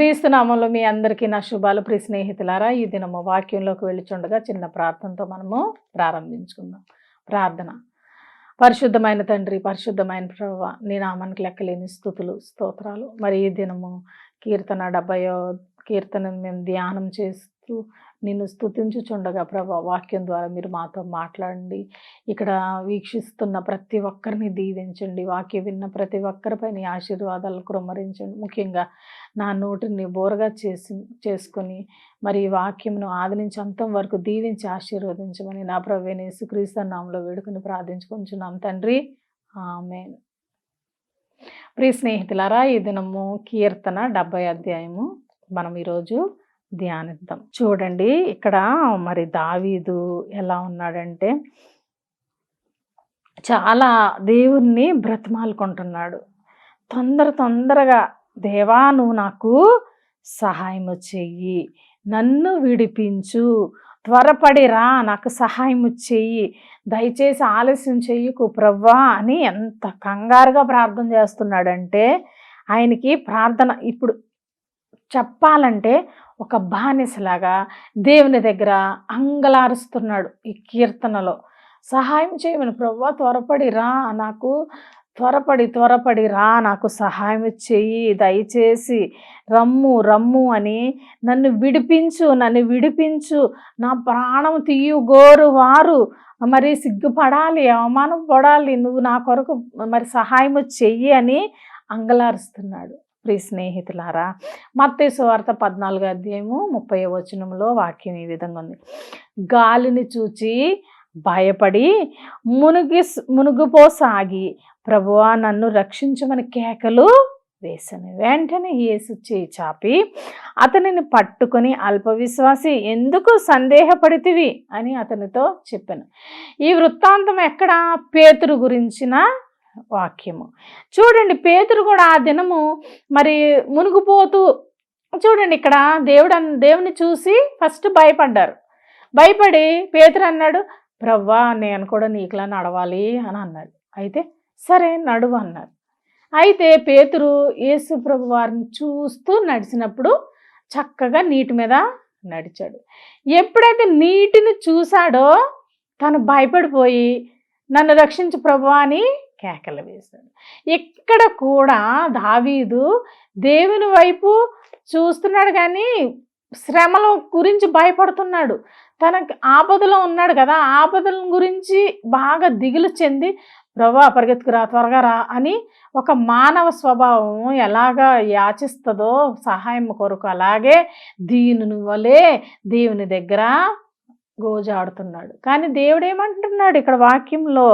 క్రీస్తు నామంలో మీ అందరికీ నా శుభాలు. ప్రియ స్నేహితులారా, ఈ దినము వాక్యంలోకి వెళ్ళుచుండగా చిన్న ప్రార్థనతో మనము ప్రారంభించుకుందాం. ప్రార్థన. పరిశుద్ధమైన తండ్రి, పరిశుద్ధమైన ప్రభువా, నీ నామానికి లెక్కలేని స్తుతులు స్తోత్రాలు. మరి ఈ దినము కీర్తన 70వ కీర్తన మేము ధ్యానం చేస్తూ నిన్ను స్తుతించుచుండగా ప్రభా, వాక్యం ద్వారా మీరు మాతో మాట్లాడండి. ఇక్కడ వీక్షిస్తున్న ప్రతి ఒక్కరిని దీవించండి. వాక్యం విన్న ప్రతి ఒక్కరిపై నీ ఆశీర్వాదాలు కుమ్మరించండి. ముఖ్యంగా నా నోటిని బోరగా చేసుకొని మరి ఈ వాక్యంను ఆది నుంచి అంతం వరకు దీవించి ఆశీర్వదించమని నా ప్రభువైన యేసుక్రీస్తు నామములో వేడుకొని ప్రార్థించుకుంటున్నాం తండ్రి, ఆమేన్. ప్రియ స్నేహితులారా, ఈ దినము కీర్తన 70 అధ్యాయము మనం ఈరోజు ధ్యానిద్దాం. చూడండి, ఇక్కడ మరి దావీదు ఎలా ఉన్నాడంటే చాలా దేవుణ్ణి బ్రతిమాలుకుంటున్నాడు. తొందరగా దేవా, నువ్వు నాకు సహాయము చెయ్యి, నన్ను విడిపించు, త్వరపడి రా, నాకు సహాయము చెయ్యి, దయచేసి ఆలస్యం చెయ్యకు ప్రవ్వా అని ఎంత కంగారుగా ప్రార్థన చేస్తున్నాడంటే, ఆయనకి ప్రార్థన ఇప్పుడు చెప్పాలంటే ఒక బానిసలాగా దేవుని దగ్గర అంగలారుస్తున్నాడు. ఈ కీర్తనలో సహాయం చేయమని ప్రవ్వా, త్వరపడి రా, నాకు సహాయం చెయ్యి, దయచేసి రమ్ము అని నన్ను విడిపించు, నా ప్రాణం తీయుగోరు వారు మరి సిగ్గుపడాలి, అవమానం పడాలి, నువ్వు నా కొరకు మరి సహాయం చెయ్యి అని అంగలారుస్తున్నాడు. ప్రియ స్నేహితులారా, మత్తయి సువార్త 14వ అధ్యాయము 30వ వచనంలో వాక్యం ఈ విధంగా ఉంది. గాలిని చూచి భయపడి మునిగిపోసాగి ప్రభువా, నన్ను రక్షించమని కేకలు వేశాను. వెంటనే యేసు చేయి చాపి అతనిని పట్టుకొని, అల్పవిశ్వాసి, ఎందుకు సందేహపడితివి అని అతనితో చెప్పాను. ఈ వృత్తాంతం ఎక్కడ? పేతురు గురించిన వాక్యము. చూడండి, పేతురు కూడా ఆ దినము మరి మునిగిపోతూ, చూడండి ఇక్కడ దేవుని చూసి ఫస్ట్ భయపడి పేతురు అన్నాడు, ప్రవ్వా, నేను కూడా నీకులా నడవాలి అని అన్నాడు. అయితే సరే నడువు అన్నారు. అయితే పేతురు యేసు ప్రభు వారిని చూస్తూ నడిచినప్పుడు చక్కగా నీటి మీద నడిచాడు. ఎప్పుడైతే నీటిని చూశాడో తను భయపడిపోయి, నన్ను రక్షించు ప్రభువా అని కేకలు వేశాడు. ఇక్కడ కూడా దావీదు దేవుని వైపు చూస్తున్నాడు, కానీ శ్రమల గురించి భయపడుతున్నాడు. తనకి ఆపదలో ఉన్నాడు కదా, ఆపదల గురించి బాగా దిగులు చెంది, ప్రభువా పరిగెత్తుకురా, త్వరగా రా అని ఒక మానవ స్వభావం ఎలాగా యాచిస్తుందో సహాయం కొరకు, అలాగే దీనుని వలె దేవుని దగ్గర గోజాడుతున్నాడు. కానీ దేవుడు ఏమంటున్నాడు ఇక్కడ వాక్యంలో?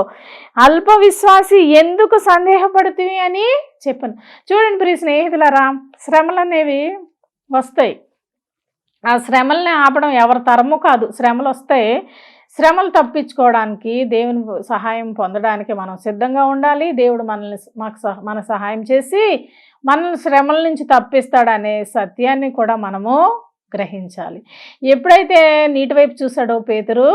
అల్ప విశ్వాసి, ఎందుకు సందేహపడుతుంది అని చెప్పాను. చూడండి ప్రియ స్నేహితులారా, శ్రమలు అనేవి వస్తాయి. ఆ శ్రమల్ని ఆపడం ఎవరి తరము కాదు. శ్రమలు వస్తాయి. శ్రమలు తప్పించుకోవడానికి, దేవుని సహాయం పొందడానికి మనం సిద్ధంగా ఉండాలి. దేవుడు మన సహాయం చేసి మనల్ని శ్రమల నుంచి తప్పిస్తాడనే సత్యాన్ని కూడా మనము గ్రహించాలి. ఎప్పుడైతే నీటి వైపు చూశాడో పేతురు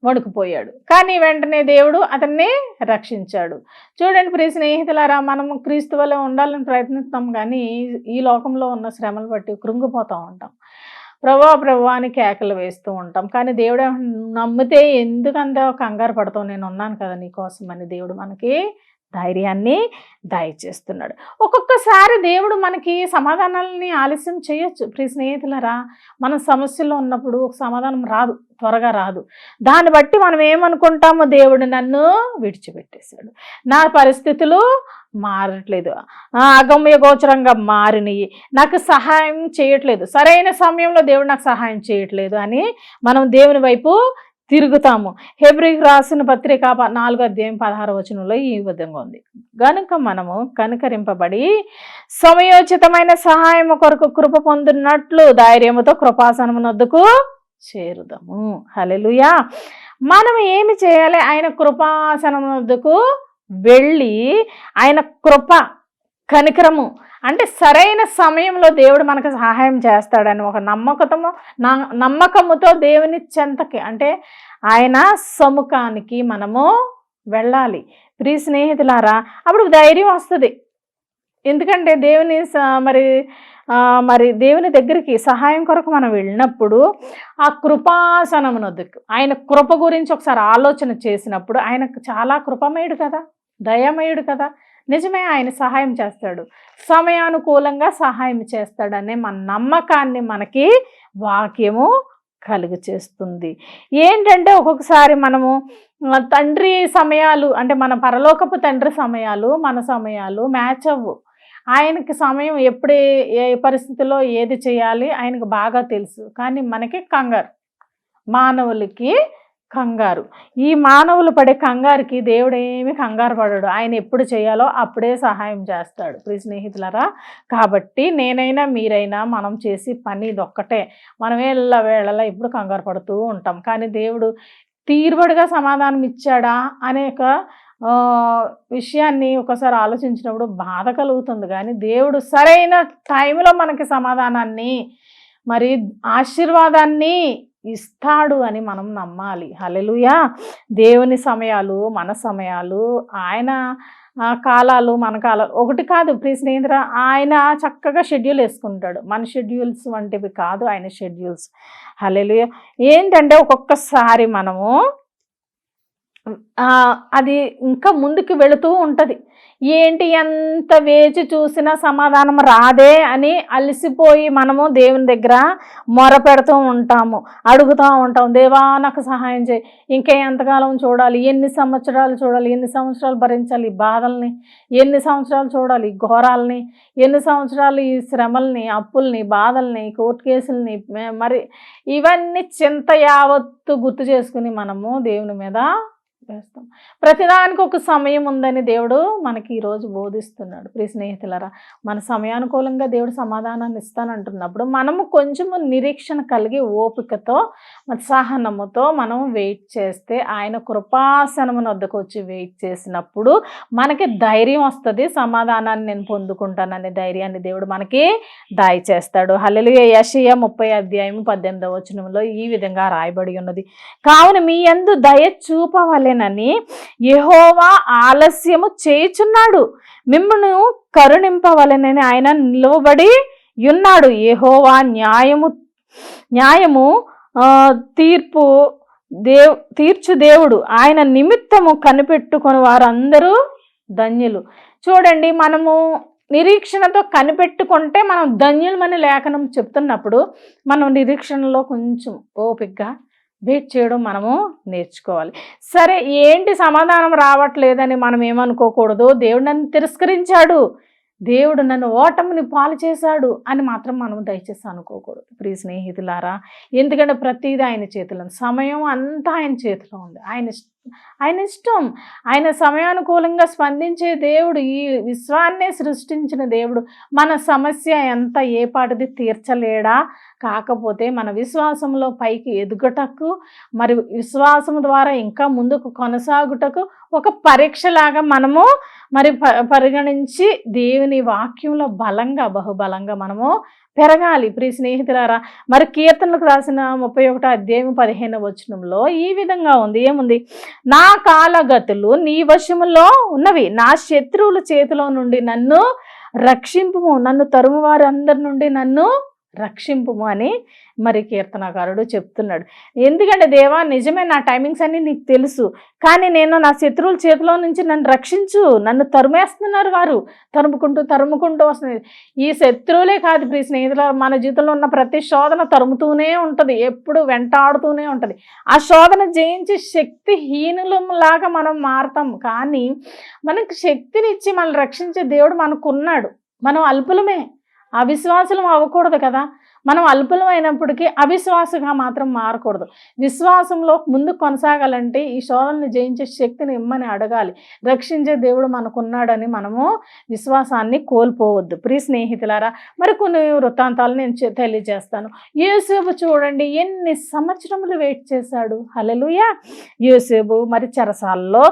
వణుకుపోయాడు, కానీ వెంటనే దేవుడు అతన్ని రక్షించాడు. చూడండి ప్రియ స్నేహితులారా, మనము క్రీస్తు వలె ఉండాలని ప్రయత్నిస్తాం, కానీ ఈ లోకంలో ఉన్న శ్రమలు బట్టి కృంగిపోతూ ఉంటాం. ప్రభువా అని కేకలు వేస్తూ ఉంటాం. కానీ దేవుడు నమ్మితే ఎందుకంత కంగారు పడతావు, నేను ఉన్నాను కదా నీకోసం అని దేవుడు మనకి ధైర్యాన్ని దయచేస్తున్నాడు. ఒక్కొక్కసారి దేవుడు మనకి సమాధానాలని ఆలస్యం చేయొచ్చు. ప్రియ స్నేహితులారా, మన సమస్యలో ఉన్నప్పుడు ఒక సమాధానం త్వరగా రాదు. దాన్ని బట్టి మనం ఏమనుకుంటామో, దేవుడు నన్ను విడిచిపెట్టేశాడు, నా పరిస్థితులు మారట్లేదు, అగమ్య గోచరంగా మారినవి, నాకు సహాయం చేయట్లేదు, సరైన సమయంలో దేవుడు నాకు సహాయం చేయట్లేదు అని మనం దేవుని వైపు తిరుగుతాము. హెబ్రీకి రాసిన పత్రిక 4వ అధ్యాయం 16వ వచనంలో ఈ విధంగా ఉంది. గనుక మనము కనికరింపబడి సమయోచితమైన సహాయం కొరకు కృప పొందున్నట్లు ధైర్యముతో కృపాసనమునొద్దకు చేరుదాము. హల్లెలూయా. మనం ఏమి చేయాలి? ఆయన కృపాసనమునొద్దకు వెళ్ళి ఆయన కృప, కనికరము అంటే సరైన సమయంలో దేవుడు మనకు సహాయం చేస్తాడని ఒక నమ్మకముతో దేవుని చెంతకి, అంటే ఆయన సముఖానికి మనము వెళ్ళాలి. ప్రియ స్నేహితులారా, అప్పుడు ధైర్యం వస్తుంది. ఎందుకంటే దేవుని మరి మరి దేవుని దగ్గరికి సహాయం కొరకు మనం వెళ్ళినప్పుడు ఆ కృపాసనమునొద్దకు ఆయన కృప గురించి ఒకసారి ఆలోచన చేసినప్పుడు ఆయనకు చాలా కృపమయుడు కదా, దయామయుడు కదా. నిజమే, ఆయన సహాయం చేస్తాడు, సమయానుకూలంగా సహాయం చేస్తాడనే మన నమ్మకాన్ని మనకి వాక్యము కలుగు చేస్తుంది. ఏంటంటే ఒక్కొక్కసారి మనము తండ్రి సమయాలు అంటే మన పరలోకపు తండ్రి సమయాలు మన సమయాలు మ్యాచ్ అవ్వు. ఆయనకి సమయం ఎప్పుడు ఏ పరిస్థితిలో ఏది చేయాలి ఆయనకు బాగా తెలుసు. కానీ మనకి కంగారు, మానవులకి కంగారు. ఈ మానవులు పడే కంగారుకి దేవుడు ఏమి కంగారు పడడు. ఆయన ఎప్పుడు చేయాలో అప్పుడే సహాయం చేస్తాడు. ప్రియ స్నేహితులారా, కాబట్టి నేనైనా మీరైనా మనం చేసి పని ఇదొక్కటే. మనం వేళలా ఇప్పుడు కంగారు పడుతూ ఉంటాం. కానీ దేవుడు తీరుబడిగా సమాధానం ఇచ్చాడా అనేక విషయాన్ని ఒకసారి ఆలోచించినప్పుడు బాధ కలుగుతుంది. కానీ దేవుడు సరైన టైంలో మనకి సమాధానాన్ని మరి ఆశీర్వాదాన్ని ఇస్తాడు అని మనం నమ్మాలి. హల్లెలూయా. దేవుని సమయాలు మన సమయాలు, ఆయన కాలాలు మన కాలాలు ఒకటి కాదు. ప్రియ స్నేహితురా, ఆయన చక్కగా షెడ్యూల్ వేసుకుంటాడు. మన షెడ్యూల్స్ వంటివి కాదు ఆయన షెడ్యూల్స్. హల్లెలూయా. ఏంటంటే ఒక్కొక్కసారి మనము అది ఇంకా ముందుకు వెళుతూ ఉంటుంది. ఏంటి ఎంత వేచి చూసినా సమాధానం రాదే అని అలసిపోయి మనము దేవుని దగ్గర మొరపెడుతూ ఉంటాము, అడుగుతూ ఉంటాం, దేవా నాకు సహాయం చేయి. ఇంకా ఎంతకాలం చూడాలి, ఎన్ని సంవత్సరాలు చూడాలి, ఎన్ని సంవత్సరాలు భరించాలి ఈ బాధల్ని, ఎన్ని సంవత్సరాలు చూడాలి ఈ ఘోరాలని, ఎన్ని సంవత్సరాలు ఈ శ్రమల్ని, అప్పుల్ని, బాధల్ని, కోర్టు కేసుల్ని, మరి ఇవన్నీ చింత యావత్తు గుర్తు చేసుకుని మనము దేవుని మీద వేస్తాం. ప్రతిదానికి ఒక సమయం ఉందని దేవుడు మనకి ఈరోజు బోధిస్తున్నాడు. ప్రియ స్నేహితులారా, మన సమయానుకూలంగా దేవుడు సమాధానాన్ని ఇస్తానంటున్నప్పుడు మనము కొంచెము నిరీక్షణ కలిగి ఓపికతో సహనముతో మనం వెయిట్ చేస్తే, ఆయన కృపాసనమున వద్దకు వచ్చి వెయిట్ చేసినప్పుడు మనకి ధైర్యం వస్తుంది. సమాధానాన్ని నేను పొందుకుంటాననే ధైర్యాన్ని దేవుడు మనకి దయచేస్తాడు. హల్లెలూయా. యెషయా 30:18 ఈ విధంగా రాయబడి ఉన్నది, కావున మీ యందు దయ చూపవలెనని యెహోవా ఆలస్యము చేయుచున్నాడు, మిమ్మును కరుణింపవలెనని ఆయన నిలువబడి ఉన్నాడు. యెహోవా న్యాయము తీర్చు దేవుడు, ఆయన నిమిత్తము కనిపెట్టుకొని వారందరూ ధన్యులు. చూడండి, మనము నిరీక్షణతో కనిపెట్టుకుంటే మనం ధన్యులమని లేఖనం చెప్తున్నప్పుడు మనం నిరీక్షణలో కొంచెం ఓపికగా వెయిట్ చేయడం మనము నేర్చుకోవాలి. సరే, ఏంటి సమాధానం రావట్లేదని మనం ఏమనుకోకూడదు. దేవుడు నన్ను తిరస్కరించాడు, దేవుడు నన్ను ఓటమిని పాలు చేశాడు అని మాత్రం మనం దయచేసి అనుకోకూడదు. ప్రియ స్నేహితులారా, ఎందుకంటే ప్రతిదీ ఆయన చేతిలో, సమయం అంతా ఆయన చేతిలో ఉంది. ఆయన ఇష్టం. ఆయన సమయానుకూలంగా స్పందించే దేవుడు, ఈ విశ్వాన్నే సృష్టించిన దేవుడు మన సమస్య ఎంత ఏపాటిది తీర్చలేడా? కాకపోతే మన విశ్వాసంలో పైకి ఎదుగుటకు, మరి విశ్వాసం ద్వారా ఇంకా ముందుకు కొనసాగుటకు ఒక పరీక్షలాగా మనము మరి పరిగణించి దేవుని వాక్యంలో బలంగా, బహుబలంగా మనము పెరగాలి. ప్రియ స్నేహితులారా, మరి కీర్తనలకు రాసిన 31:15 ఈ విధంగా ఉంది. ఏముంది? నా కాలగతులు నీ వశములో ఉన్నవి, నా శత్రువుల చేతిలో నుండి నన్ను రక్షింపుము, నన్ను తరుము వారందరి నుండి నన్ను రక్షింపుము అని మరి కీర్తనకారుడు చెప్తున్నాడు. ఎందుకంటే దేవా, నిజమే, నా టైమింగ్స్ అన్నీ నీకు తెలుసు, కానీ నేను నా శత్రువుల చేతిలో నుంచి నన్ను రక్షించు. నన్ను తరుమేస్తున్నారు, వారు తరుముకుంటూ వస్తుంది. ఈ శత్రువులే కాదు ప్రియ స్నేహితులు, మన జీవితంలో ఉన్న ప్రతి శోధన తరుముతూనే ఉంటుంది, ఎప్పుడు వెంటాడుతూనే ఉంటుంది. ఆ శోధన జయించి శక్తిహీనులలాగా మనం మారుతాం. కానీ మనకు శక్తినిచ్చి మనల్ని రక్షించే దేవుడు మనకున్నాడు. మనం అల్పులమే, అవిశ్వాసులం అవ్వకూడదు కదా. మనం అల్పులం అయినప్పటికీ అవిశ్వాసంగా మాత్రం మారకూడదు. విశ్వాసంలో ముందు కొనసాగాలంటే ఈ శోధనని జయించే శక్తిని ఇమ్మని అడగాలి. రక్షించే దేవుడు మనకున్నాడని మనము విశ్వాసాన్ని కోల్పోవద్దు. ప్రియ స్నేహితులారా, మరి కొన్ని వృత్తాంతాలు నేను తెలియజేస్తాను. యోసేపు చూడండి, ఎన్ని సంవత్సరములు వెయిట్ చేశాడు. హల్లెలూయా. యోసేపు మరి చెరసాలలో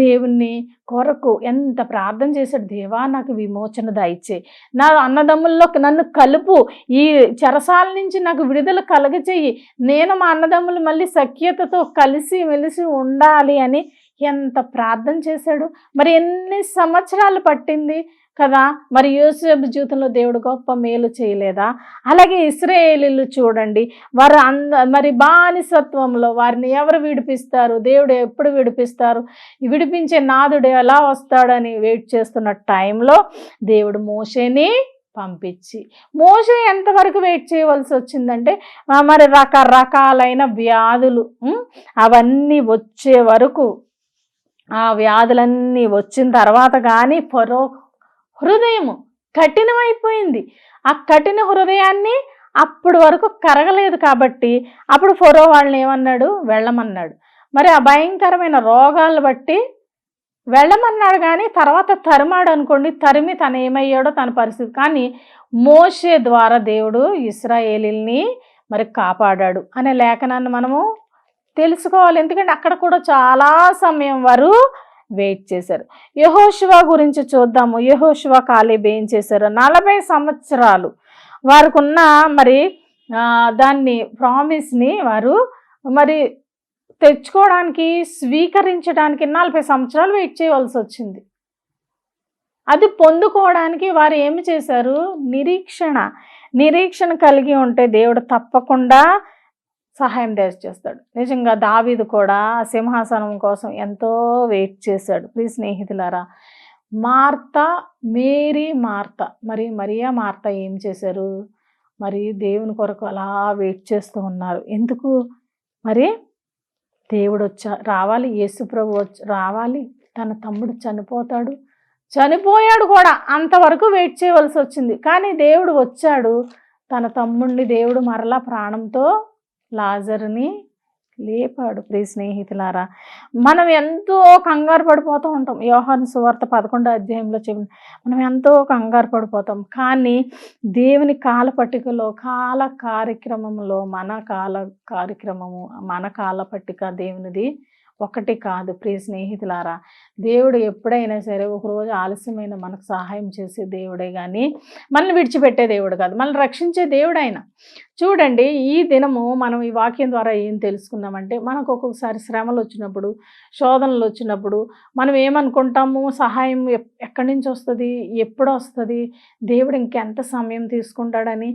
దేవుణ్ణి కొరకు ఎంత ప్రార్థన చేశాడు. దేవా, నాకు విమోచన దయచే, నా అన్నదమ్ముల్లో నన్ను కలుపు, ఈ చెరసాల నుంచి నాకు విడుదల కలగచేయి, నేను మా అన్నదమ్ములు మళ్ళీ సఖ్యతతో కలిసి మెలిసి ఉండాలి అని ఎంత ప్రార్థన చేశాడు. మరి ఎన్ని సంవత్సరాలు పట్టింది. కదా. మరి యోసేపు జీవితంలో దేవుడు గొప్ప మేలు చేయలేదా? అలాగే ఇశ్రాయేలీయులు చూడండి, వారు మరి బానిసత్వంలో వారిని ఎవరు విడిపిస్తారు, దేవుడు ఎప్పుడు విడిపిస్తారు, విడిపించే నాదుడు ఎలా వస్తాడని వెయిట్ చేస్తున్న టైంలో దేవుడు మోషేని పంపించి, మోషే ఎంతవరకు వెయిట్ చేయవలసి వచ్చిందంటే మరి రకరకాలైన వ్యాధులు అవన్నీ వచ్చే వరకు, ఆ వ్యాధులన్నీ వచ్చిన తర్వాత కానీ ఫరో హృదయము కఠినమైపోయింది. ఆ కఠిన హృదయాన్ని అప్పుడు వరకు కరగలేదు కాబట్టి అప్పుడు ఫరో వాళ్ళని ఏమన్నాడు, వెళ్ళమన్నాడు. మరి ఆ భయంకరమైన రోగాలు బట్టి వెళ్ళమన్నాడు, కానీ తర్వాత తరిమాడు అనుకోండి, తరిమి తను ఏమయ్యాడో తన పరిస్థితి. కానీ మోషే ద్వారా దేవుడు ఇశ్రాయేలీల్ని మరి కాపాడాడు అనే లేఖనాన్ని మనము తెలుసుకోవాలి. ఎందుకంటే అక్కడ కూడా చాలా సమయం వారు వెయిట్ చేశారు. యెహోషువ గురించి చూద్దాము. యెహోషువ కాలేబ్ ఏం చేశారు? 40 సంవత్సరాలు వారికి ఉన్న మరి దాన్ని ప్రామిస్ని వారు మరి తెచ్చుకోవడానికి, స్వీకరించడానికి 40 సంవత్సరాలు వెయిట్ చేయవలసి వచ్చింది. అది పొందుకోవడానికి వారు ఏమి చేశారు? నిరీక్షణ కలిగి ఉంటే దేవుడు తప్పకుండా సహాయం చేస్తాడు. నిజంగా దావీదు కూడా సింహాసనం కోసం ఎంతో వెయిట్ చేశాడు. ప్రియ స్నేహితులారా, మార్తా మరి మరియా మార్తా ఏం చేశారు? మరి దేవుని కొరకు అలా వెయిట్ చేస్తూ ఉన్నారు. ఎందుకు? మరి దేవుడు రావాలి, యేసు ప్రభు రావాలి, తన తమ్ముడు చనిపోయాడు కూడా, అంతవరకు వెయిట్ చేయవలసి వచ్చింది. కానీ దేవుడు వచ్చాడు, తన తమ్ముడిని దేవుడు మరలా ప్రాణంతో లాజరుని లేపాడు. ప్రియ స్నేహితులారా, మనం ఎంతో కంగారు పడిపోతూ ఉంటాం. యోహాను సువార్త 11వ అధ్యాయంలో చెప్పిన మనం ఎంతో కంగారు పడిపోతాం. కానీ దేవుని కాల పట్టికలో, కాల కార్యక్రమంలో మన కాల పట్టిక దేవునిది ఒకటి కాదు. ప్రియ స్నేహితులారా, దేవుడు ఎప్పుడైనా సరే ఒకరోజు ఆలస్యమైన మనకు సహాయం చేసే దేవుడే కానీ మనల్ని విడిచిపెట్టే దేవుడు కాదు, మనల్ని రక్షించే దేవుడు ఆయన. చూడండి, ఈ దినము మనం ఈ వాక్యం ద్వారా ఏం తెలుసుకున్నామంటే, మనకు ఒక్కొక్కసారి శ్రమలు వచ్చినప్పుడు, శోధనలు వచ్చినప్పుడు మనం ఏమనుకుంటాము? సహాయం ఎక్కడి నుంచి వస్తుంది, ఎప్పుడు వస్తుంది, దేవుడు ఇంకెంత సమయం తీసుకుంటాడని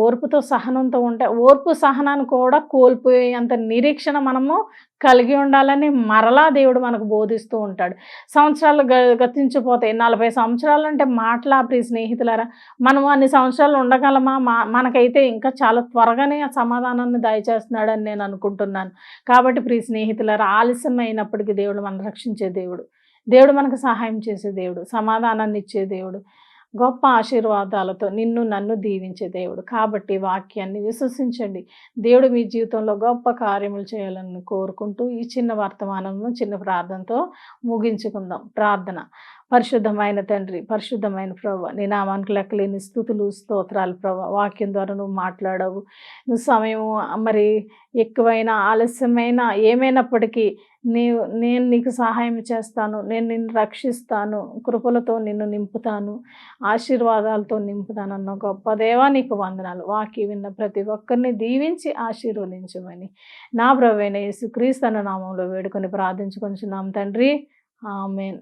ఓర్పుతో సహనంతో ఉంటే, ఓర్పు సహనాన్ని కూడా కోల్పోయే అంత నిరీక్షణ మనము కలిగి ఉండాలని మరలా దేవుడు మనకు బోధిస్తూ ఉంటాడు. సంవత్సరాలు గతించిపోతాయి. 40 సంవత్సరాలు అంటే మాటలా ప్రియ స్నేహితులారా? మనం అన్ని సంవత్సరాలు ఉండగలమా? మనకైతే ఇంకా చాలా త్వరగానే ఆ సమాధానాన్ని దయచేస్తున్నాడని నేను అనుకుంటున్నాను. కాబట్టి ప్రియ స్నేహితులారా, ఆలస్యం అయినప్పటికీ దేవుడు మనం రక్షించే దేవుడు, దేవుడు మనకు సహాయం చేసే దేవుడు, సమాధానాన్ని ఇచ్చే దేవుడు, గొప్ప ఆశీర్వాదాలతో నిన్ను నన్ను దీవించే దేవుడు. కాబట్టి వాక్యాన్ని విశ్వసించండి. దేవుడు మీ జీవితంలో గొప్ప కార్యములు చేయాలని కోరుకుంటూ ఈ చిన్న వర్తమానంలో చిన్న ప్రార్థనతో ముగించుకుందాం. ప్రార్థన. పరిశుద్ధమైన తండ్రి, పరిశుద్ధమైన ప్రభువా, నీ నామానికి లెక్కలేని స్తుతులు స్తోత్రాలు ప్రభువా. వాక్యం ద్వారా నువ్వు మాట్లాడావు. నువ్వు సమయం మరి ఎక్కువైనా ఆలస్యమైనా ఏమైనప్పటికీ నేను నీకు సహాయం చేస్తాను, నేను నిన్ను రక్షిస్తాను, కృపలతో నిన్ను నింపుతాను, ఆశీర్వాదాలతో నింపుతానన్న గొప్ప దేవా నీకు వందనాలు. వాక్యం విన్న ప్రతి ఒక్కరిని దీవించి ఆశీర్వదించమని నా ప్రభువైన యేసుక్రీస్తు నామంలో వేడుకొని ప్రార్థించుకొంచున్నాం తండ్రి. ఆమేన్.